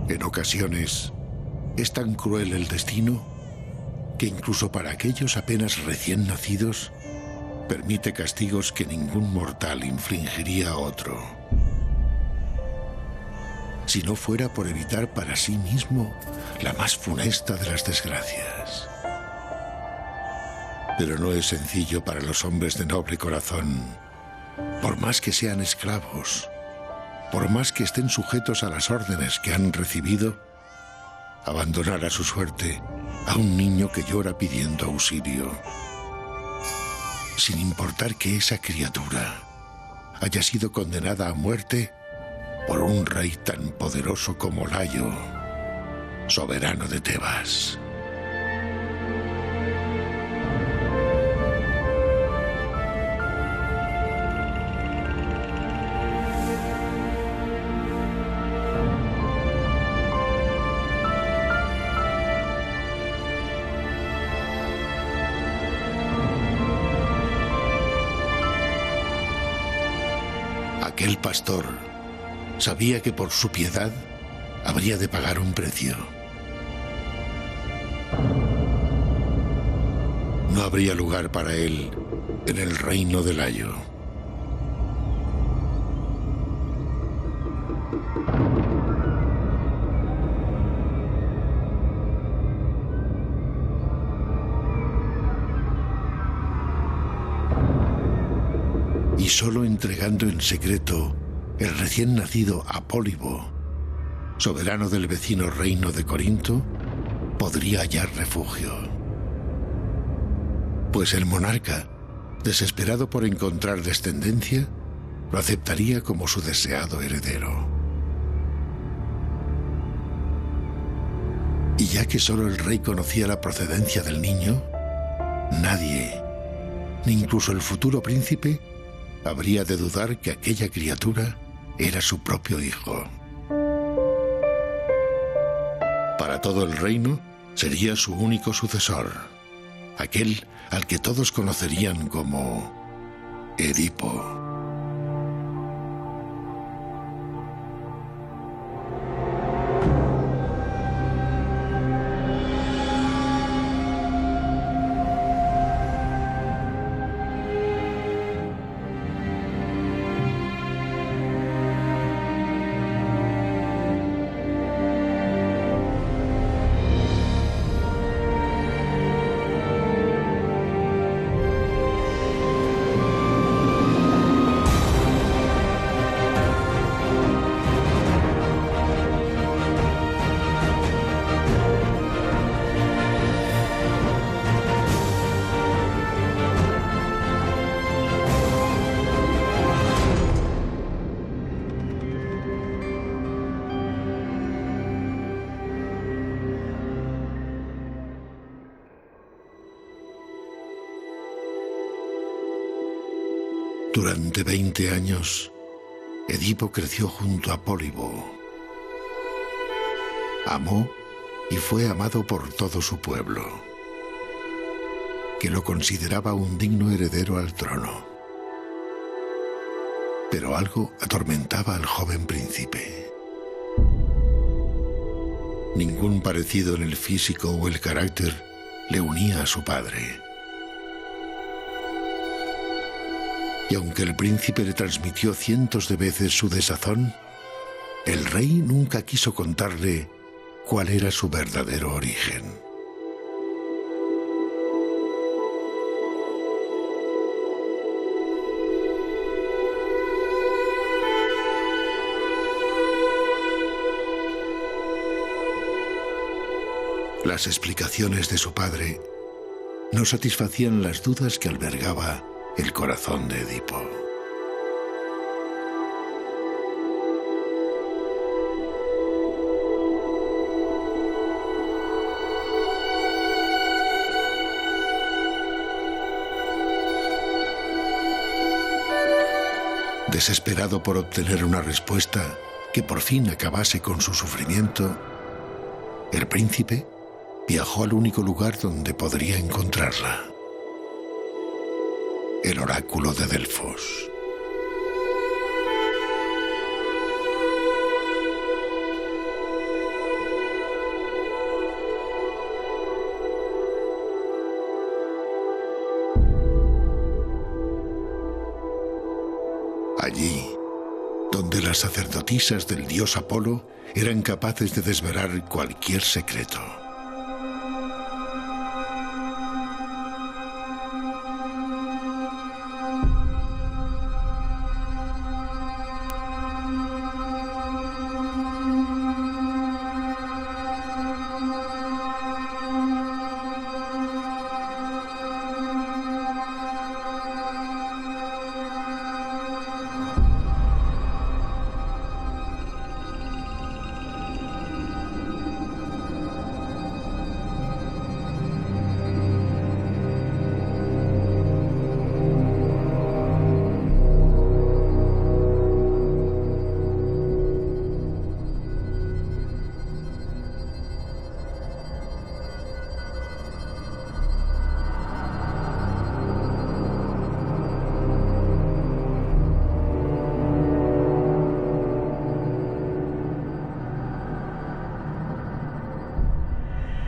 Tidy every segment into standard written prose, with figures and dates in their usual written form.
En ocasiones, es tan cruel el destino que incluso para aquellos apenas recién nacidos, permite castigos que ningún mortal infligiría a otro. Si no fuera por evitar para sí mismo la más funesta de las desgracias. Pero no es sencillo para los hombres de noble corazón, por más que sean esclavos, por más que estén sujetos a las órdenes que han recibido, abandonar a su suerte a un niño que llora pidiendo auxilio, sin importar que esa criatura haya sido condenada a muerte por un rey tan poderoso como Layo, soberano de Tebas. Aquel pastor sabía que por su piedad habría de pagar un precio. No habría lugar para él en el reino de Layo. Y solo entregando en secreto el recién nacido a Pólibo, soberano del vecino reino de Corinto, podría hallar refugio. Pues el monarca, desesperado por encontrar descendencia, lo aceptaría como su deseado heredero. Y ya que solo el rey conocía la procedencia del niño, nadie, ni incluso el futuro príncipe, habría de dudar que aquella criatura era su propio hijo. Para todo el reino sería su único sucesor, aquel al que todos conocerían como Edipo. Durante 20 años, Edipo creció junto a Pólibo. Amó y fue amado por todo su pueblo, que lo consideraba un digno heredero al trono. Pero algo atormentaba al joven príncipe. Ningún parecido en el físico o el carácter le unía a su padre. Y aunque el príncipe le transmitió cientos de veces su desazón, el rey nunca quiso contarle cuál era su verdadero origen. Las explicaciones de su padre no satisfacían las dudas que albergaba el corazón de Edipo. Desesperado por obtener una respuesta que por fin acabase con su sufrimiento, el príncipe viajó al único lugar donde podría encontrarla: el oráculo de Delfos. allí donde las sacerdotisas del dios Apolo eran capaces de desvelar cualquier secreto.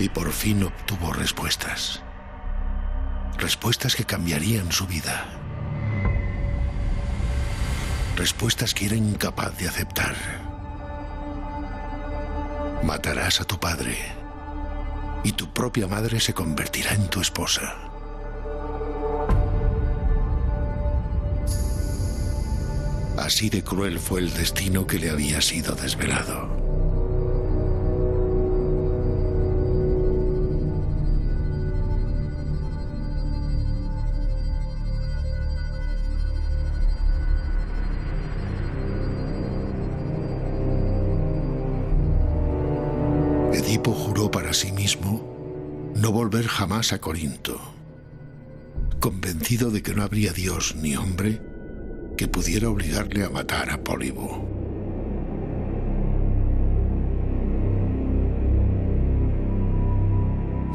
Y por fin obtuvo respuestas. Respuestas que cambiarían su vida. Respuestas que era incapaz de aceptar. Matarás a tu padre y tu propia madre se convertirá en tu esposa. Así de cruel fue el destino que le había sido desvelado. Edipo juró para sí mismo no volver jamás a Corinto, convencido de que no habría dios ni hombre que pudiera obligarle a matar a Pólibo.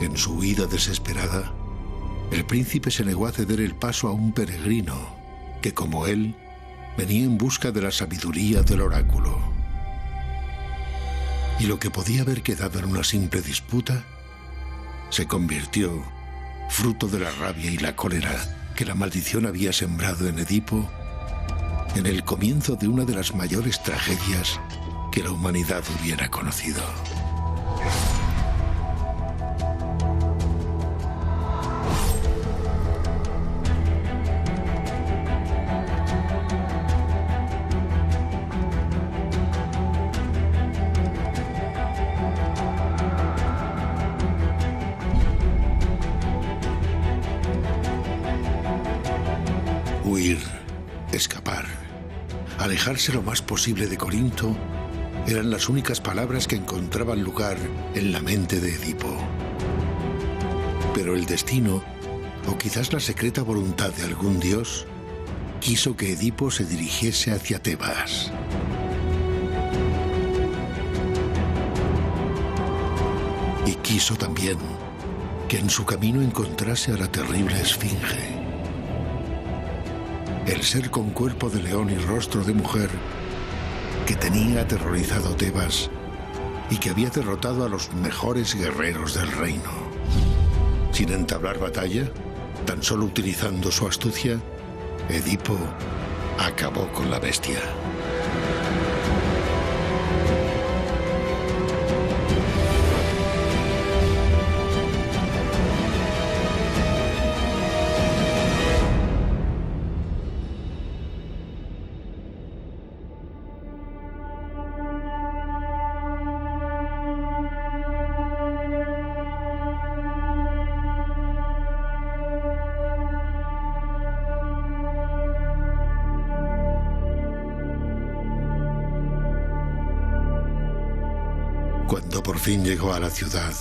En su huida desesperada, el príncipe se negó a ceder el paso a un peregrino que, como él, venía en busca de la sabiduría del oráculo. Y lo que podía haber quedado en una simple disputa se convirtió, fruto de la rabia y la cólera que la maldición había sembrado en Edipo, en el comienzo de una de las mayores tragedias que la humanidad hubiera conocido. Huir, escapar, alejarse lo más posible de Corinto eran las únicas palabras que encontraban lugar en la mente de Edipo. Pero el destino, o quizás la secreta voluntad de algún dios, quiso que Edipo se dirigiese hacia Tebas. Y quiso también que en su camino encontrase a la terrible Esfinge, el ser con cuerpo de león y rostro de mujer que tenía aterrorizado Tebas y que había derrotado a los mejores guerreros del reino. Sin entablar batalla, tan solo utilizando su astucia, Edipo acabó con la bestia. Cuando por fin llegó a la ciudad,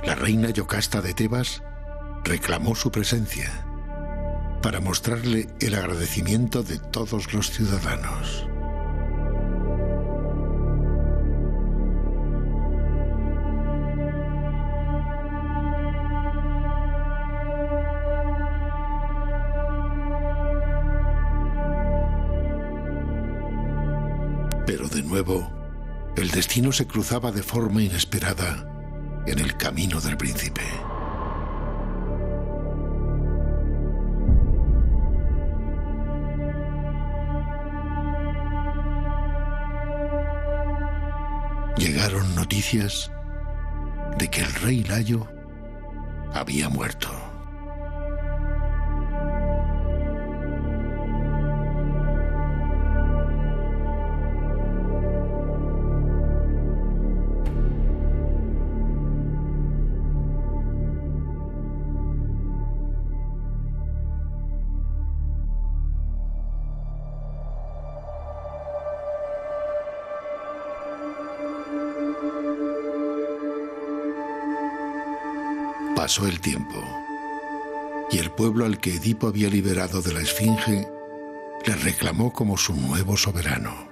la reina Yocasta de Tebas reclamó su presencia para mostrarle el agradecimiento de todos los ciudadanos. Pero de nuevo, el destino se cruzaba de forma inesperada en el camino del príncipe. llegaron noticias de que el rey Layo había muerto. Pasó el tiempo, y el pueblo al que Edipo había liberado de la Esfinge le reclamó como su nuevo soberano.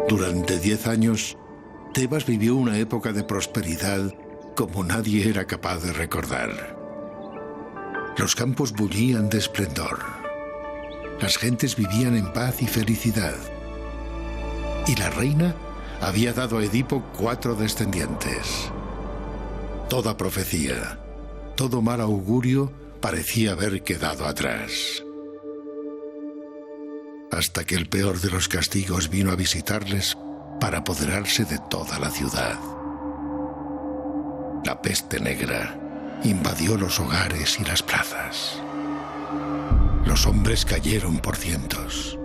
Durante 10 años, Tebas vivió una época de prosperidad como nadie era capaz de recordar. Los campos bullían de esplendor. Las gentes vivían en paz y felicidad. Y la reina había dado a Edipo 4 descendientes. Toda profecía, todo mal augurio parecía haber quedado atrás. Hasta que el peor de los castigos vino a visitarles para apoderarse de toda la ciudad. La peste negra invadió los hogares y las plazas. Los hombres cayeron por cientos.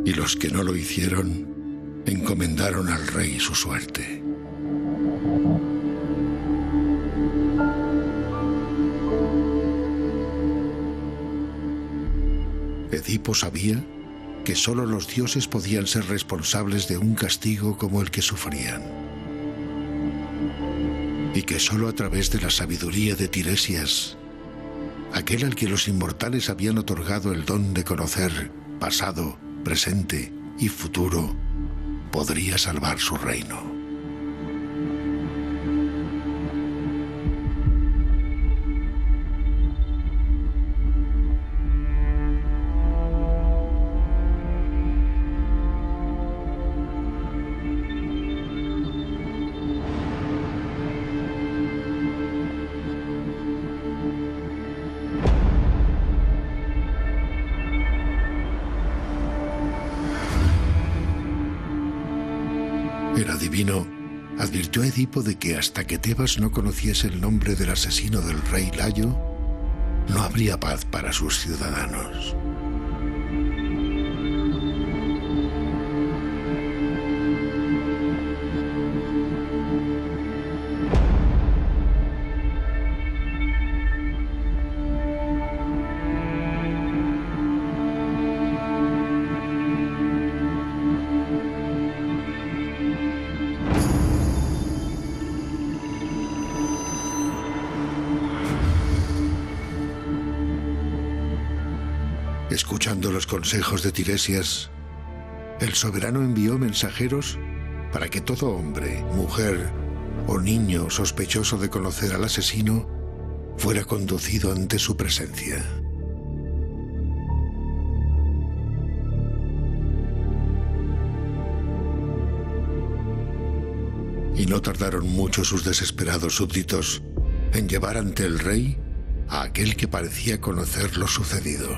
Y los que no lo hicieron encomendaron al rey su suerte. Edipo sabía que solo los dioses podían ser responsables de un castigo como el que sufrían. Y que solo a través de la sabiduría de Tiresias, aquel al que los inmortales habían otorgado el don de conocer pasado, presente y futuro, podría salvar su reino. El adivino advirtió a Edipo de que hasta que Tebas no conociese el nombre del asesino del rey Layo, no habría paz para sus ciudadanos. Escuchando los consejos de Tiresias, el soberano envió mensajeros para que todo hombre, mujer o niño sospechoso de conocer al asesino fuera conducido ante su presencia. Y no tardaron mucho sus desesperados súbditos en llevar ante el rey a aquel que parecía conocer lo sucedido.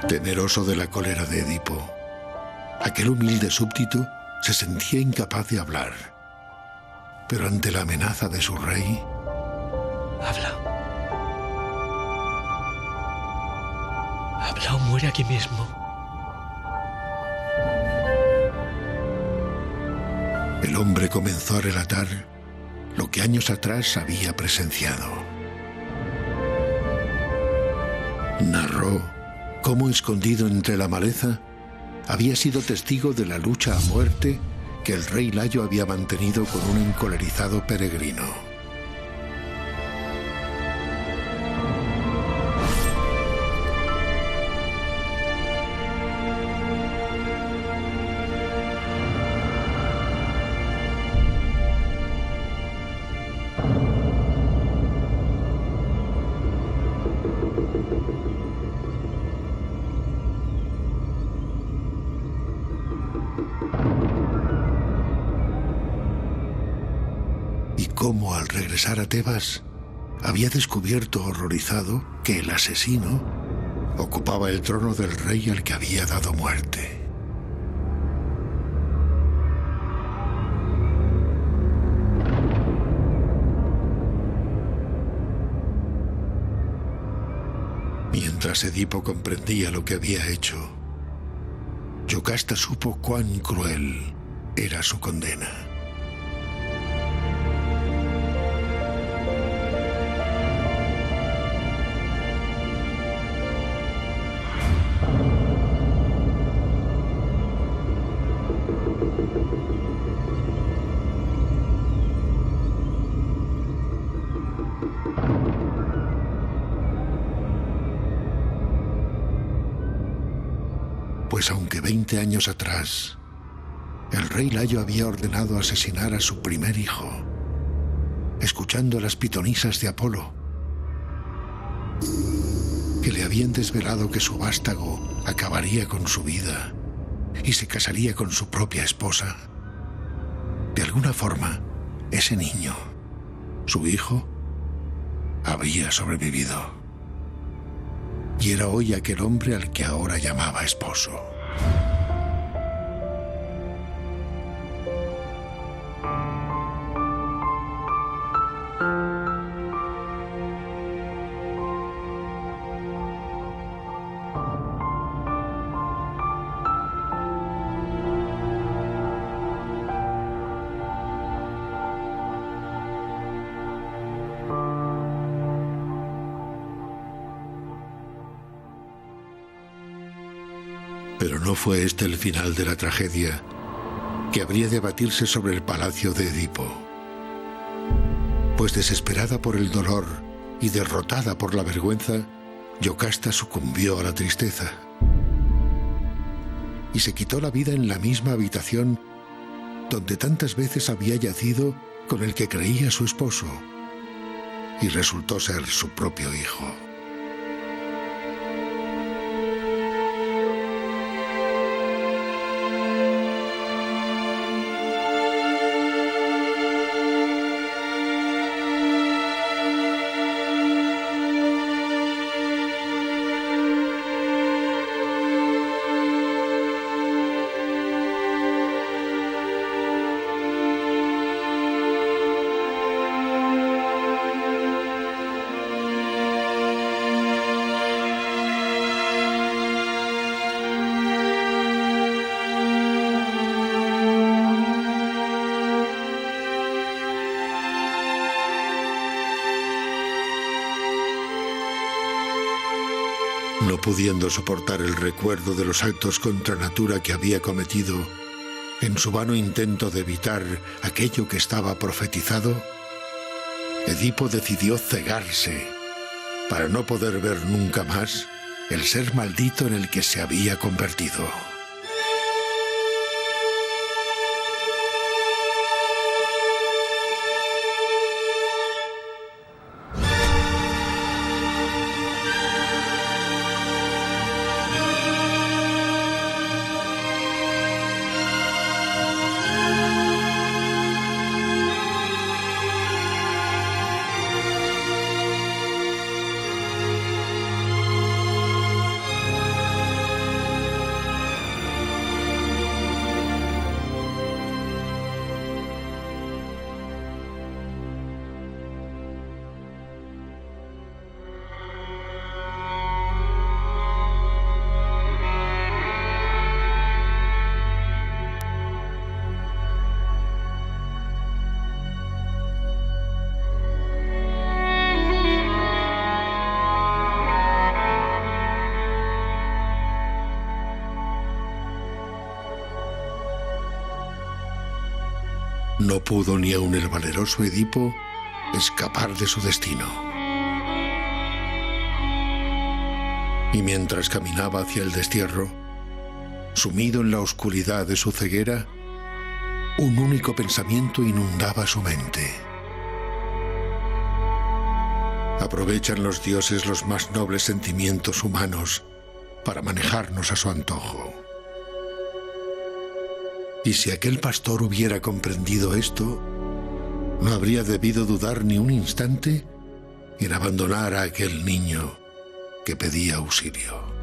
Temeroso de la cólera de Edipo, aquel humilde súbdito se sentía incapaz de hablar. Pero ante la amenaza de su rey... Habla. Habla o muere aquí mismo. el hombre comenzó a relatar lo que años atrás había presenciado. Narró cómo, escondido entre la maleza, había sido testigo de la lucha a muerte que el rey Layo había mantenido con un encolerizado peregrino. Cómo al regresar a Tebas había descubierto horrorizado que el asesino ocupaba el trono del rey al que había dado muerte. Mientras Edipo comprendía lo que había hecho, Yocasta supo cuán cruel era su condena. Pues aunque 20 años atrás el rey Layo había ordenado asesinar a su primer hijo, escuchando las pitonisas de Apolo, que le habían desvelado que su vástago acabaría con su vida y se casaría con su propia esposa, de alguna forma, ese niño, su hijo, había sobrevivido. Y era hoy aquel hombre al que ahora llamaba esposo. Pero no fue este el final de la tragedia que habría de abatirse sobre el palacio de Edipo. Pues desesperada por el dolor y derrotada por la vergüenza, Yocasta sucumbió a la tristeza y se quitó la vida en la misma habitación donde tantas veces había yacido con el que creía su esposo, y resultó ser su propio hijo. No pudiendo soportar el recuerdo de los actos contra natura que había cometido, en su vano intento de evitar aquello que estaba profetizado, Edipo decidió cegarse para no poder ver nunca más el ser maldito en el que se había convertido. No pudo ni aun el valeroso Edipo escapar de su destino. Y mientras caminaba hacia el destierro, sumido en la oscuridad de su ceguera, un único pensamiento inundaba su mente. Aprovechan los dioses los más nobles sentimientos humanos para manejarnos a su antojo. Y si aquel pastor hubiera comprendido esto, no habría debido dudar ni un instante en abandonar a aquel niño que pedía auxilio.